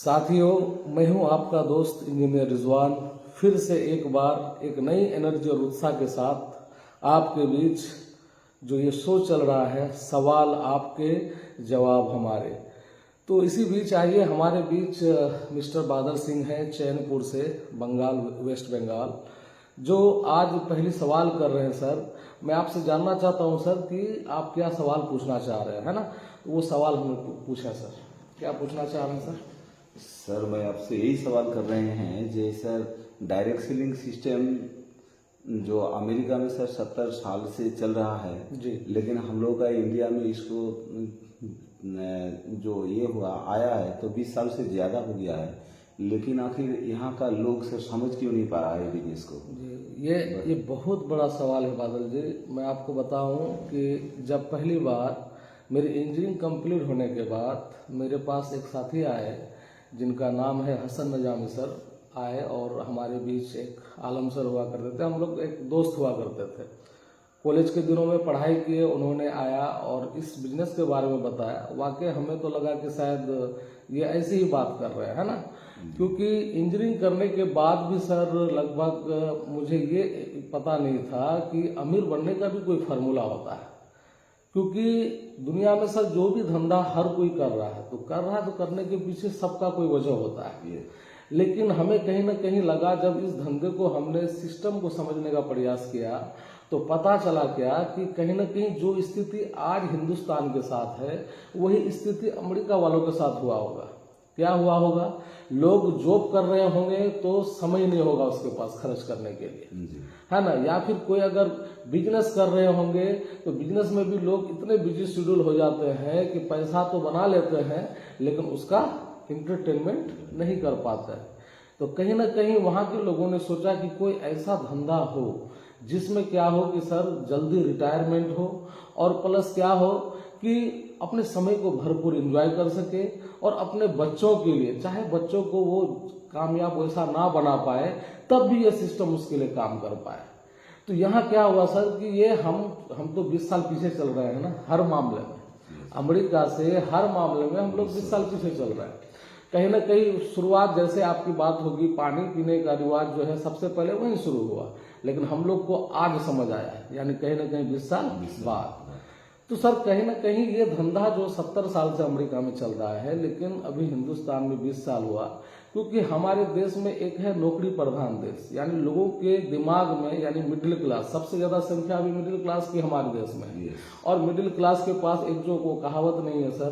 साथियों, मैं हूं आपका दोस्त इंजीनियर रिजवान, फिर से एक बार एक नई एनर्जी और उत्साह के साथ आपके बीच जो ये शो चल रहा है, सवाल आपके जवाब हमारे। तो इसी बीच आइए, हमारे बीच मिस्टर बादल सिंह हैं चैनपुर से, बंगाल, वेस्ट बंगाल, जो आज पहली सवाल कर रहे हैं। सर, मैं आपसे जानना चाहता हूं सर कि आप क्या सवाल पूछना चाह रहे हैं, है ना? तो वो सवाल हमें पूछा सर, क्या पूछना चाह रहे हैं सर? सर, मैं आपसे यही सवाल कर रहे हैं जे सर डायरेक्ट सेलिंग सिस्टम जो अमेरिका में सर 70 साल से चल रहा है जी। लेकिन हम लोग का इंडिया में इसको जो ये हुआ आया है तो 20 साल से ज़्यादा हो गया है, लेकिन आखिर यहाँ का लोग सर समझ क्यों नहीं पा रहा है बिजनेस को? जी, ये बहुत बड़ा सवाल है बादल जी। मैं आपको बताऊं कि जब पहली बार मेरी इंजीनियरिंग कंप्लीट होने के बाद मेरे पास एक साथी आए जिनका नाम है हसन नजामी सर, आए और हमारे बीच एक आलम सर हुआ करते थे। हम लोग एक दोस्त हुआ करते थे, कॉलेज के दिनों में पढ़ाई किए। उन्होंने आया और इस बिजनेस के बारे में बताया। वाकई हमें तो लगा कि शायद ये ऐसी ही बात कर रहे हैं, है ना? क्योंकि इंजीनियरिंग करने के बाद भी सर लगभग मुझे ये पता नहीं था कि अमीर बनने का भी कोई फार्मूला होता है। क्योंकि दुनिया में सर जो भी धंधा हर कोई कर रहा है तो करने के पीछे सबका कोई वजह होता है। लेकिन हमें कहीं ना कहीं लगा, जब इस धंधे को हमने सिस्टम को समझने का प्रयास किया तो पता चला क्या कि कहीं ना कहीं जो स्थिति आज हिंदुस्तान के साथ है वही स्थिति अमेरिका वालों के साथ हुआ होगा। क्या हुआ होगा? लोग जॉब कर रहे होंगे तो समय नहीं होगा उसके पास खर्च करने के लिए, है ना? या फिर कोई अगर बिजनेस कर रहे होंगे तो बिजनेस में भी लोग इतने बिजी शेड्यूल हो जाते हैं कि पैसा तो बना लेते हैं लेकिन उसका इंटरटेनमेंट नहीं कर पाते हैं। तो कहीं ना कहीं वहां के लोगों ने सोचा कि कोई ऐसा धंधा हो जिसमें क्या हो कि सर जल्दी रिटायरमेंट हो और प्लस क्या हो कि अपने समय को भरपूर एंजॉय कर सके और अपने बच्चों के लिए, चाहे बच्चों को वो कामयाब वैसा ना बना पाए तब भी ये सिस्टम उसके लिए काम कर पाए। तो यहाँ क्या हुआ सर कि ये हम तो 20 साल पीछे चल रहे हैं ना, हर मामले में अमेरिका से हर मामले में हम लोग 20 साल पीछे चल रहे हैं। कहीं ना कहीं शुरुआत, जैसे आपकी बात होगी, पानी पीने का रिवाज जो है सबसे पहले वहीं शुरू हुआ, लेकिन हम लोग को आज समझ आया, यानी कहीं ना कहीं 20 साल बाद। तो सर कहीं ना कहीं ये धंधा जो 70 साल से अमेरिका में चल रहा है, लेकिन अभी हिंदुस्तान में 20 साल हुआ, क्योंकि हमारे देश में एक है नौकरी प्रधान देश, यानी लोगों के दिमाग में, यानी मिडिल क्लास, सबसे ज्यादा संख्या अभी मिडिल क्लास की हमारे देश में है। और मिडिल क्लास के पास एक जो वो कहावत नहीं है सर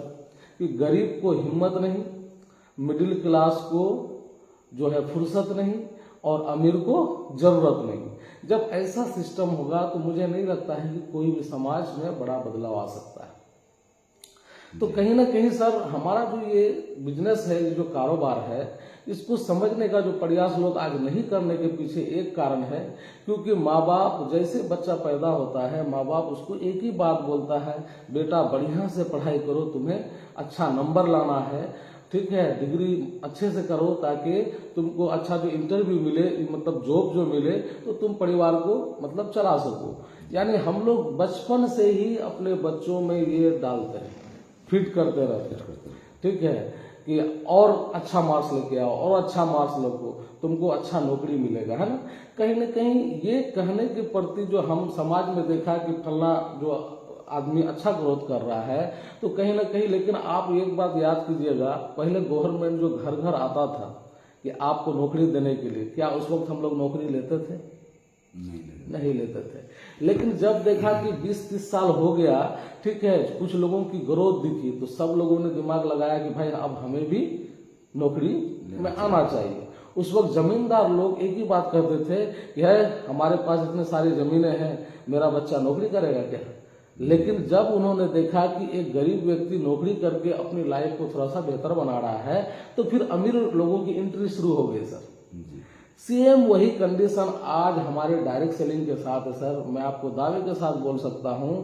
कि गरीब को हिम्मत नहीं, मिडिल क्लास को जो है फुर्सत नहीं और अमीर को जरूरत नहीं। जब ऐसा सिस्टम होगा तो मुझे नहीं लगता है कि कोई भी समाज में बड़ा बदलाव आ सकता है। तो कहीं ना कहीं सर हमारा जो ये बिजनेस है, ये जो कारोबार है, इसको समझने का जो प्रयास लोग आज नहीं करने के पीछे एक कारण है, क्योंकि माँ बाप, जैसे बच्चा पैदा होता है माँ बाप उसको एक ही बात बोलता है, बेटा बढ़िया से पढ़ाई करो, तुम्हें अच्छा नंबर लाना है, ठीक है, डिग्री अच्छे से करो ताकि तुमको अच्छा जो इंटरव्यू मिले, मतलब जॉब जो मिले, तो तुम परिवार को मतलब चला सको। यानी हम लोग बचपन से ही अपने बच्चों में ये डालते हैं, फिट करते रहते हैं, ठीक है, कि और अच्छा मार्क्स लेके आओ और अच्छा मार्क्स लगो, तुमको अच्छा नौकरी मिलेगा, है ना? कहीं ना कहीं ये कहने के प्रति जो हम समाज में देखा कि फलना जो आदमी अच्छा ग्रोथ कर रहा है, तो कहीं ना कहीं, लेकिन आप एक बात याद कीजिएगा, पहले गवर्नमेंट जो घर घर आता था कि आपको नौकरी देने के लिए, क्या उस वक्त हम लोग नौकरी लेते थे? नहीं लेते थे। लेकिन जब देखा कि 20-30 साल हो गया, ठीक है, कुछ लोगों की ग्रोथ दिखी, तो सब लोगों ने दिमाग लगाया कि भाई अब हमें भी नौकरी में आना चाहिए। उस वक्त जमींदार लोग एक ही बात कहते थे कि है हमारे पास इतने सारी जमीनें हैं, मेरा बच्चा नौकरी करेगा क्या? लेकिन जब उन्होंने देखा कि एक गरीब व्यक्ति नौकरी करके अपनी लाइफ को थोड़ा सा बेहतर बना रहा है, तो फिर अमीर लोगों की एंट्री शुरू हो गई सर। सेम वही कंडीशन आज हमारे डायरेक्ट सेलिंग के साथ है सर। मैं आपको दावे के साथ बोल सकता हूं,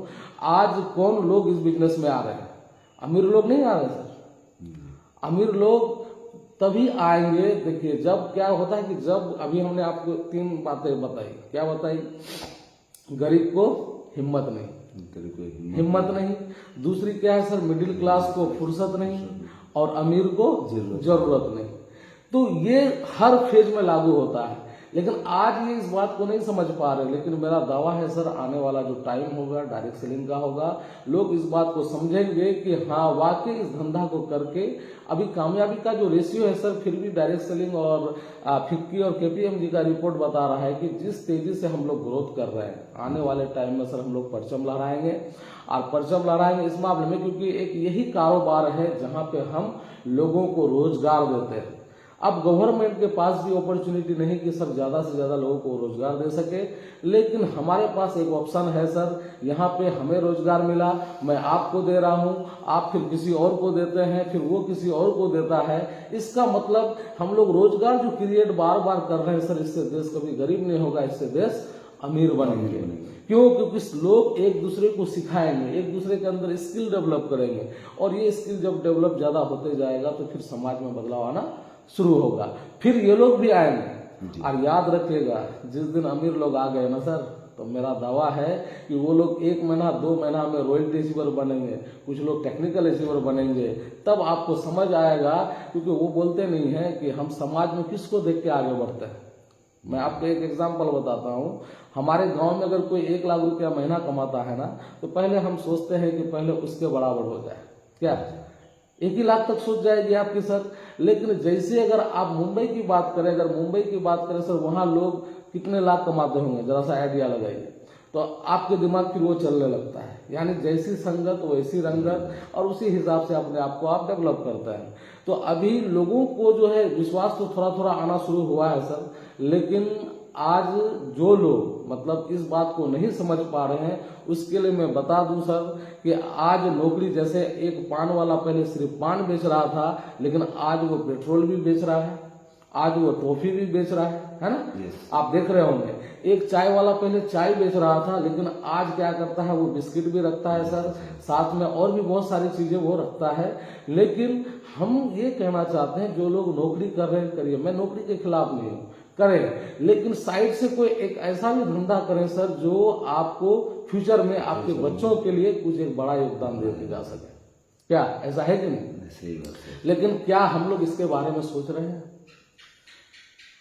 आज कौन लोग इस बिजनेस में आ रहे हैं? अमीर लोग नहीं आ रहे सर। अमीर लोग तभी आएंगे, देखिए जब क्या होता है कि जब अभी हमने आपको 3 बातें बताई, क्या बताई? गरीब को हिम्मत नहीं, दूसरी क्या है सर, मिडिल क्लास को फुर्सत नहीं, और अमीर को जरूरत नहीं। तो ये हर फेज में लागू होता है, लेकिन आज ये इस बात को नहीं समझ पा रहे। लेकिन मेरा दावा है सर, आने वाला जो टाइम होगा डायरेक्ट सेलिंग का होगा, लोग इस बात को समझेंगे कि हाँ वाकई इस धंधा को करके अभी कामयाबी का जो रेशियो है सर, फिर भी डायरेक्ट सेलिंग और फिक्की और केपीएमजी का रिपोर्ट बता रहा है कि जिस तेजी से हम लोग ग्रोथ कर रहे हैं, आने वाले टाइम में सर हम लोग परचम लहराएंगे। और परचम लहराएंगे इस मामले में क्योंकि एक यही कारोबार है जहां पे हम लोगों को रोजगार देते हैं। अब गवर्नमेंट के पास भी अपॉर्चुनिटी नहीं कि सब ज्यादा से ज्यादा लोगों को रोजगार दे सके, लेकिन हमारे पास एक ऑप्शन है सर, यहाँ पे हमें रोजगार मिला, मैं आपको दे रहा हूँ, आप फिर किसी और को देते हैं, फिर वो किसी और को देता है। इसका मतलब हम लोग रोजगार जो क्रिएट बार बार कर रहे हैं सर, इससे देश कभी गरीब नहीं होगा, इससे देश अमीर बनेंगे। क्यों? क्योंकि लोग एक दूसरे को सिखाएंगे, एक दूसरे के अंदर स्किल डेवलप करेंगे, और ये स्किल जब डेवलप ज्यादा होते जाएगा तो फिर समाज में बदलाव आना शुरू होगा, फिर ये लोग भी आएंगे। और याद रखिएगा, जिस दिन अमीर लोग आ गए ना सर, तो मेरा दावा है कि वो लोग 1 महीना 2 महीना में रॉयल्टी अचीवर बनेंगे, कुछ लोग टेक्निकल अचीवर बनेंगे, तब आपको समझ आएगा। क्योंकि वो बोलते नहीं है कि हम समाज में किसको देख के आगे बढ़ते हैं। मैं आपको एक एग्जाम्पल बताता हूँ। हमारे गांव में अगर कोई 1 लाख रुपया महीना कमाता है ना, तो पहले हम सोचते हैं कि पहले उसके बराबर हो जाए। क्या 1 ही लाख तक सोच जाएगी आपकी सर। लेकिन जैसे अगर आप मुंबई की बात करें, अगर मुंबई की बात करें सर, वहां लोग कितने लाख कमाते होंगे, जरा सा आइडिया लगाइए, तो आपके दिमाग फिर वो चलने लगता है। यानी जैसी संगत वैसी रंगत, और उसी हिसाब से अपने आप को आप डेवलप करते हैं। तो अभी लोगों को जो है विश्वास तो थोड़ा थोड़ा आना शुरू हुआ है सर, लेकिन आज जो लोग मतलब इस बात को नहीं समझ पा रहे हैं, उसके लिए मैं बता दूं सर कि आज नौकरी, जैसे एक पान वाला पहले सिर्फ पान बेच रहा था, लेकिन आज वो पेट्रोल भी बेच रहा है, आज वो टॉफी भी बेच रहा है ना। आप देख रहे होंगे, एक चाय वाला पहले चाय बेच रहा था, लेकिन आज क्या करता है, वो बिस्किट भी रखता है सर, साथ में और भी बहुत सारी चीजें वो रखता है। लेकिन हम ये कहना चाहते हैं, जो लोग नौकरी कर रहे हैं करिए, मैं नौकरी के खिलाफ नहीं हूँ, करें, लेकिन साइड से कोई एक ऐसा भी धंधा करें सर, जो आपको फ्यूचर में आपके बच्चों के लिए कुछ एक बड़ा योगदान देके जा सके। क्या ऐसा है कि नहीं? सही बात है। लेकिन क्या हम लोग इसके बारे में सोच रहे हैं?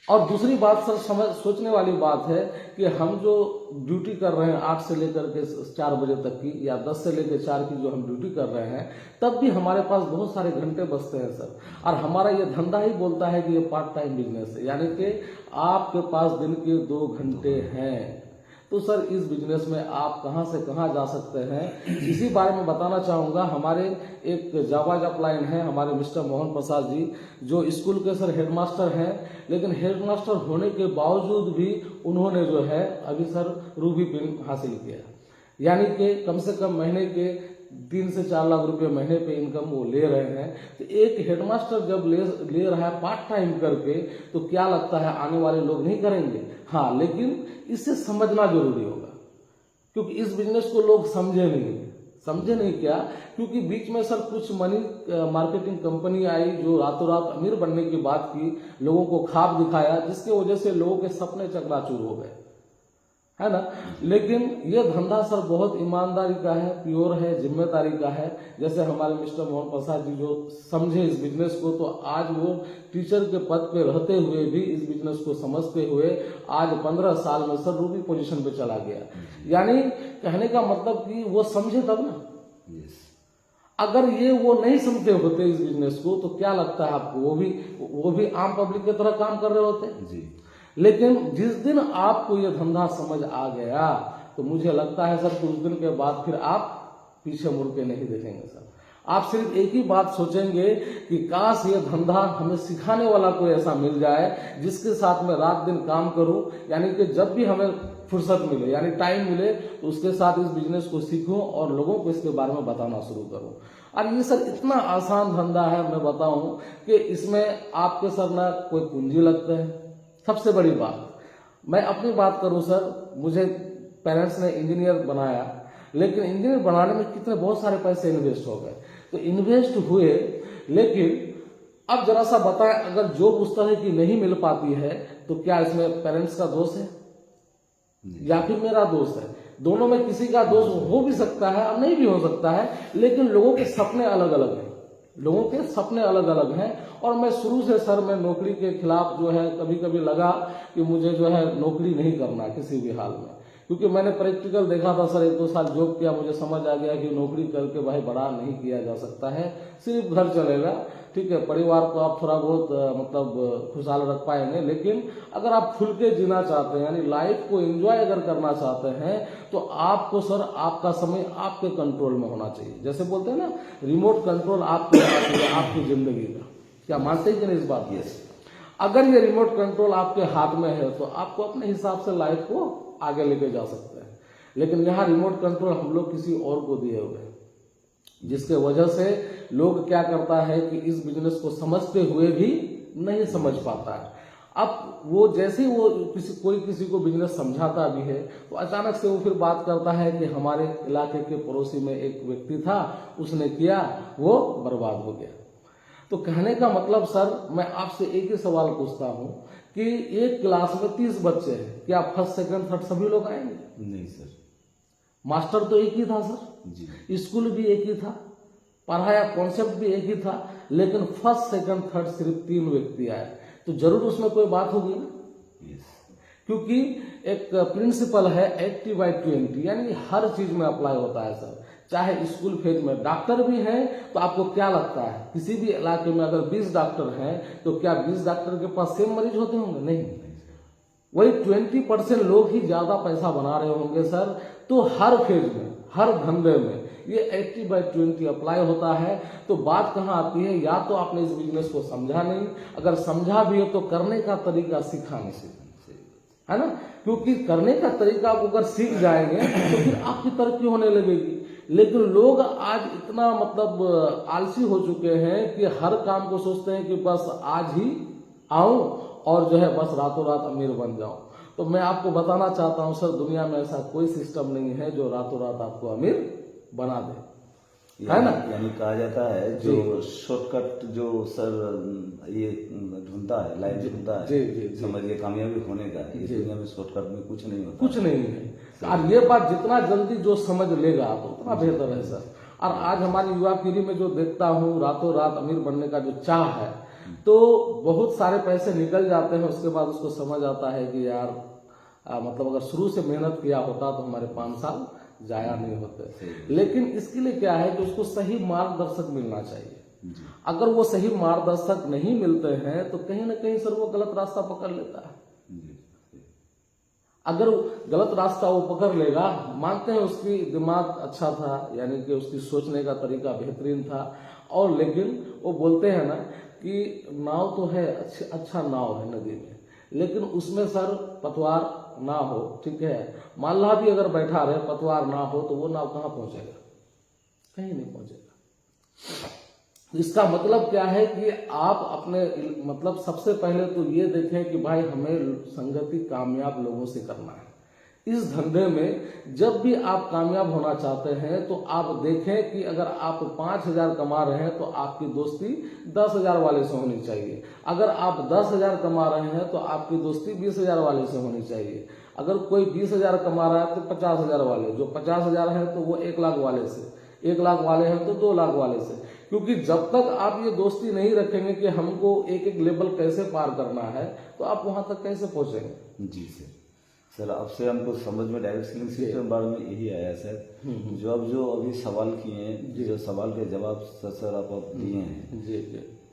और दूसरी बात सर, सोचने वाली बात है कि हम जो ड्यूटी कर रहे हैं 8 से लेकर के 4 बजे तक की, या 10 से लेकर 4 की जो हम ड्यूटी कर रहे हैं, तब भी हमारे पास बहुत सारे घंटे बचते हैं सर। और हमारा ये धंधा ही बोलता है कि ये पार्ट टाइम बिजनेस है, यानी कि आपके पास दिन के 2 घंटे हैं। तो सर इस बिजनेस में आप कहां से कहां जा सकते हैं, इसी बारे में बताना चाहूंगा। हमारे एक जाबाज अपलाइन है, हमारे मिस्टर मोहन प्रसाद जी, जो स्कूल के सर हेडमास्टर हैं, लेकिन हेडमास्टर होने के बावजूद भी उन्होंने जो है अभी सर रूबी पिन हासिल किया, यानी कि कम से कम महीने के 3 से 4 लाख रुपए महीने पे इनकम वो ले रहे हैं। तो एक हेडमास्टर जब ले रहा है पार्ट टाइम करके, तो क्या लगता है आने वाले लोग नहीं करेंगे? हाँ, लेकिन इसे समझना जरूरी होगा, क्योंकि इस बिजनेस को लोग समझे नहीं क्या, क्योंकि बीच में सर कुछ मनी मार्केटिंग कंपनी आई जो रातों रात अमीर बनने की बात की, लोगों को ख्वाब दिखाया, जिसके वजह से लोगों के सपने चकनाचूर हो गए, है ना। लेकिन ये धंधा सर बहुत ईमानदारी का है, प्योर है, जिम्मेदारी का है। जैसे हमारे मिस्टर मोहन प्रसाद जी जो समझे इस बिजनेस को, तो आज वो टीचर के पद पे रहते हुए भी इस बिजनेस को समझते हुए आज 15 साल में सर रूबी पोजीशन पे चला गया। यानी कहने का मतलब कि वो समझे तब ना। अगर ये वो नहीं समझते होते इस बिजनेस को, तो क्या लगता है आपको, वो भी आम पब्लिक की तरह काम कर रहे होते जी। लेकिन जिस दिन आपको ये धंधा समझ आ गया, तो मुझे लगता है सर कुछ दिन के बाद फिर आप पीछे मुड़ के नहीं देखेंगे सर। आप सिर्फ एक ही बात सोचेंगे कि काश ये धंधा हमें सिखाने वाला कोई ऐसा मिल जाए, जिसके साथ में रात दिन काम करूं, यानी कि जब भी हमें फुर्सत मिले, यानी टाइम मिले, तो उसके साथ इस बिजनेस को सीखूं और लोगों को इसके बारे में बताना शुरू करूं। और ये सर इतना आसान धंधा है, मैं बताऊं कि इसमें आपके सर ना कोई पूंजी लगते हैं। सबसे बड़ी बात, मैं अपनी बात करूं सर, मुझे पेरेंट्स ने इंजीनियर बनाया, लेकिन इंजीनियर बनाने में कितने बहुत सारे पैसे इन्वेस्ट हो गए, तो इन्वेस्ट हुए, लेकिन अब जरा सा बताएं, अगर जॉब उस तरह की नहीं मिल पाती है, तो क्या इसमें पेरेंट्स का दोष है या फिर मेरा दोष है? दोनों में किसी का दोष हो भी सकता है और नहीं भी हो सकता है, लेकिन लोगों के सपने अलग अलग हैं। लोगों के सपने अलग अलग हैं। और मैं शुरू से सर मैं नौकरी के खिलाफ जो है, कभी कभी लगा कि मुझे जो है नौकरी नहीं करना किसी भी हाल में, क्योंकि मैंने प्रैक्टिकल देखा था सर, 1-2 साल जॉब किया, मुझे समझ आ गया कि नौकरी करके भाई बड़ा नहीं किया जा सकता है, सिर्फ घर चलेगा, ठीक है, परिवार को आप थोड़ा बहुत मतलब खुशहाल रख पाएंगे, लेकिन अगर आप खुल के जीना चाहते हैं, यानी लाइफ को एंजॉय अगर करना चाहते हैं, तो आपको सर आपका समय आपके कंट्रोल में होना चाहिए। जैसे बोलते हैं ना, रिमोट कंट्रोल आपको होना चाहिए आपकी जिंदगी का। क्या मानते हैं कि नहीं इस बात? यस। अगर ये रिमोट कंट्रोल आपके हाथ में है, तो आपको अपने हिसाब से लाइफ को आगे लेके जा सकते हैं। लेकिन यहाँ रिमोट कंट्रोल हम लोग किसी और को दिए हुए हैं, जिसके वजह से लोग क्या करता है कि इस बिजनेस को समझते हुए भी नहीं समझ पाता है। अब वो जैसे ही वो कोई किसी को बिजनेस समझाता भी है, तो अचानक से वो फिर बात करता है कि हमारे इलाके के पड़ोसी में एक व्यक्ति था, उसने किया, वो बर्बाद हो गया। तो कहने का मतलब सर, मैं आपसे एक ही सवाल पूछता हूं कि एक क्लास में 30 बच्चे हैं, क्या फर्स्ट सेकंड थर्ड सभी लोग आएंगे? नहीं सर। मास्टर तो एक ही था सर, जी। स्कूल भी एक ही था, पढ़ाया कॉन्सेप्ट भी एक ही था, लेकिन फर्स्ट सेकंड थर्ड सिर्फ 3 व्यक्ति आए, तो जरूर उसमें कोई बात होगी ना। यस। क्योंकि एक प्रिंसिपल है 80/20, यानी हर चीज में अप्लाई होता है सर। चाहे स्कूल फेज में डॉक्टर भी हैं, तो आपको क्या लगता है किसी भी इलाके में अगर 20 डॉक्टर हैं, तो क्या 20 डॉक्टर के पास सेम मरीज होते होंगे? नहीं। वही 20% लोग ही ज्यादा पैसा बना रहे होंगे सर। तो हर फेज में, हर धंधे में ये 80/20 अप्लाई होता है। तो बात कहाँ आती है, या तो आपने इस बिजनेस को समझा नहीं, अगर समझा भी है तो करने का तरीका सीखा नहीं, है ना। क्योंकि करने का तरीका आप अगर सीख जाएंगे तो फिर आपकी तरक्की होने लगेगी। लेकिन लोग आज इतना मतलब आलसी हो चुके हैं कि हर काम को सोचते हैं कि बस आज ही आऊं और जो है बस रातों रात अमीर बन जाऊं। तो मैं आपको बताना चाहता हूं सर, दुनिया में ऐसा कोई सिस्टम नहीं है जो रातों रात आपको अमीर बना दे, है ना। यानी कहा जाता है जो शॉर्टकट जो सर ये ढूंढता है, लाइन ढूंढता है, जी। समझिए कामयाबी होने का, इस दुनिया में शॉर्टकट में कुछ नहीं होता, कुछ नहीं है। और ये बात जितना जल्दी जो समझ लेगा तो उतना बेहतर है सर। और आज हमारी युवा पीढ़ी में जो देखता हूँ, रातों रात अमीर बनने का जो चाह है, तो बहुत सारे पैसे निकल जाते हैं, उसके बाद उसको समझ आता है कि यार मतलब अगर शुरू से मेहनत किया होता तो हमारे 5 साल जाया नहीं होते। लेकिन इसके लिए क्या है कि उसको सही मार्गदर्शक मिलना चाहिए। अगर वो सही मार्गदर्शक नहीं मिलते हैं तो कहीं ना कहीं सर वो गलत रास्ता पकड़ लेता है। अगर गलत रास्ता वो पकड़ लेगा, मानते हैं उसकी दिमाग अच्छा था, यानी कि उसकी सोचने का तरीका बेहतरीन था, और लेकिन वो बोलते हैं ना कि नाव तो है, अच्छा नाव है नदी में, लेकिन उसमें सर पतवार ना हो, ठीक है, माल्ला भी अगर बैठा रहे, पतवार ना हो, तो वो नाव कहाँ पहुंचेगा? कहीं नहीं पहुंचेगा। इसका मतलब क्या है कि आप अपने मतलब सबसे पहले तो ये देखें कि भाई हमें संगति कामयाब लोगों से करना है। इस धंधे में जब भी आप कामयाब होना चाहते हैं तो आप देखें कि अगर आप 5,000 कमा रहे हैं तो आपकी दोस्ती 10,000 वाले से होनी चाहिए। अगर आप 10,000 कमा रहे हैं तो आपकी दोस्ती 20,000 वाले से होनी चाहिए। अगर कोई 20,000 कमा रहा है तो 50,000 वाले, जो 50,000 है तो वो 1 लाख वाले से, 1 लाख वाले हैं तो 2 लाख वाले से। क्योंकि जब तक आप ये दोस्ती नहीं रखेंगे कि हमको एक एक लेवल कैसे पार करना है, तो आप वहां तक कैसे पहुंचेंगे? जी सर, अब से हमको समझ में डायरेक्ट सेलिंग सिस्टम के बारे में यही आया सर। जो अभी सवाल किए हैं, जो सवाल के जवाब सर आप दिए हैं, जी।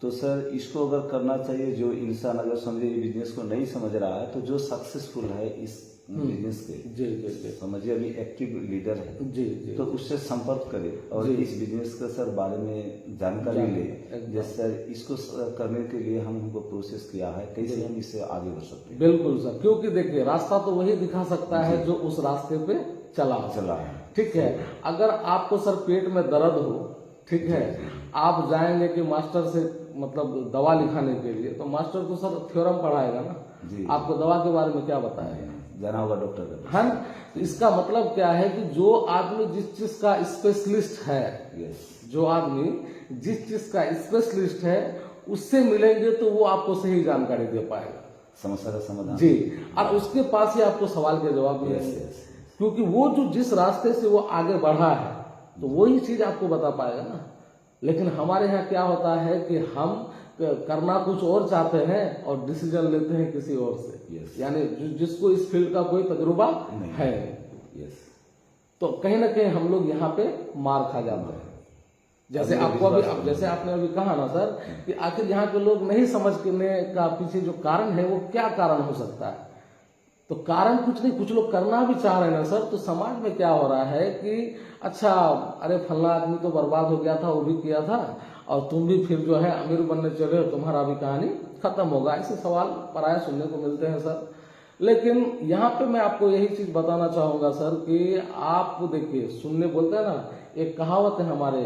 तो सर इसको अगर करना चाहिए, जो इंसान अगर समझे बिजनेस को नहीं समझ रहा है, तो जो सक्सेसफुल है इस बिजनेस के, जी। समझिए अभी एक्टिव लीडर है, जी। तो उससे संपर्क करे और इस बिजनेस के सर बारे में जानकारी ले। जैसे सर इसको करने के लिए हमको प्रोसेस किया है, कैसे हम इससे आगे बढ़ सकते हैं? बिल्कुल सर, क्योंकि देखिए रास्ता तो वही दिखा सकता है जो उस रास्ते पे चला है, ठीक है। अगर आपको सर पेट में दर्द हो, ठीक है, आप जाएंगे कि मास्टर से मतलब दवा लिखाने के लिए, तो मास्टर तो सर थ्योरम पढ़ाएगा ना, आपको दवा के बारे में क्या बताएगा? जाना होगा डॉक्टर का, है ना। तो इसका मतलब क्या है कि जो आदमी जिस चीज का स्पेशलिस्ट है, जो आदमी जिस चीज का स्पेशलिस्ट है उससे मिलेंगे तो वो आपको सही जानकारी दे पाएगा, समस्या का समाधान जी। और उसके पास ही आपको सवाल के जवाब मिलेंगे, क्योंकि वो जो जिस रास्ते से वो आगे बढ़ा है तो वही चीज आपको बता पाएगा ना। लेकिन हमारे यहाँ क्या होता है कि हम करना कुछ और चाहते हैं और डिसीजन लेते हैं किसी और से। Yes. यानी जिसको इस फील्ड का कोई तजुर्बा नहीं। है, यस, तो कहीं ना कहीं हम लोग यहाँ पे मार खा जाते हैं। जैसे आपको अभी जैसे आपने अभी कहा ना सर कि आखिर यहाँ के लोग नहीं समझने का पीछे जो कारण है वो क्या कारण हो सकता है। तो कारण कुछ नहीं, कुछ लोग करना भी चाह रहे हैं ना सर। तो समाज में क्या हो रहा है कि अच्छा, अरे फलना आदमी तो बर्बाद हो गया था, वो भी किया था, और तुम भी फिर जो है अमीर बनने चले हो, तुम्हारा भी कहानी खत्म होगा। ऐसे सवाल प्राय सुनने को मिलते हैं सर। लेकिन यहाँ पे मैं आपको यही चीज बताना चाहूंगा सर कि आप देखिए, सुनने बोलते हैं ना, एक कहावत है हमारे,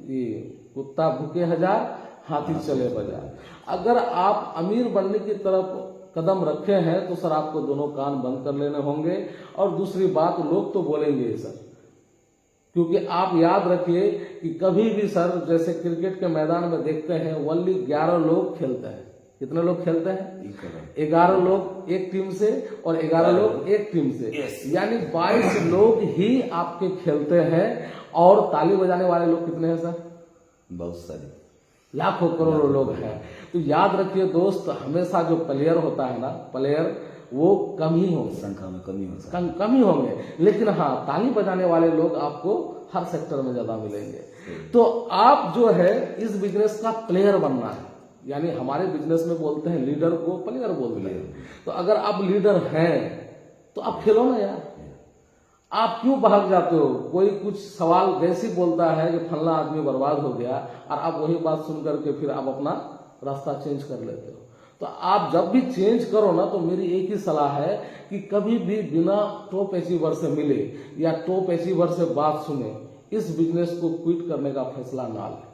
ये कुत्ता भूखे हजार, हाथी चले बाजार। अगर आप अमीर बनने की तरफ कदम रखे हैं तो सर आपको दोनों कान बंद कर लेने होंगे। और दूसरी बात, लोग तो बोलेंगे सर, क्योंकि आप याद रखिए कि कभी भी सर जैसे क्रिकेट के मैदान में देखते हैं ओनली 11 लोग खेलते हैं। कितने लोग खेलते हैं? 11 लोग एक टीम से और 11 लोग एक टीम से। यानी 22 लोग ही आपके खेलते हैं। और ताली बजाने वाले लोग कितने हैं सर? बहुत सारे, लाखों करोड़ों लोग हैं। तो याद रखिए दोस्त, हमेशा जो प्लेयर होता है ना, प्लेयर वो कम ही होंगे, संख्या में कमी हो सकती कम ही होंगे। लेकिन हाँ, ताली बजाने वाले लोग आपको हर सेक्टर में ज्यादा मिलेंगे। तो आप जो है इस बिजनेस का प्लेयर बनना है। यानी हमारे बिजनेस में बोलते हैं लीडर को प्लेयर बोलते हैं। तो अगर आप लीडर हैं तो आप खेलो ना यार। आप क्यों भाग जाते हो? कोई कुछ सवाल वैसे बोलता है कि फलना आदमी बर्बाद हो गया, और आप वही बात सुन करके फिर आप अपना रास्ता चेंज कर लेते हो। तो आप जब भी चेंज करो ना, तो मेरी एक ही सलाह है कि कभी भी बिना टॉप अचीवर से मिले या टॉप अचीवर से बात सुने इस बिजनेस को क्विट करने का फैसला ना लें।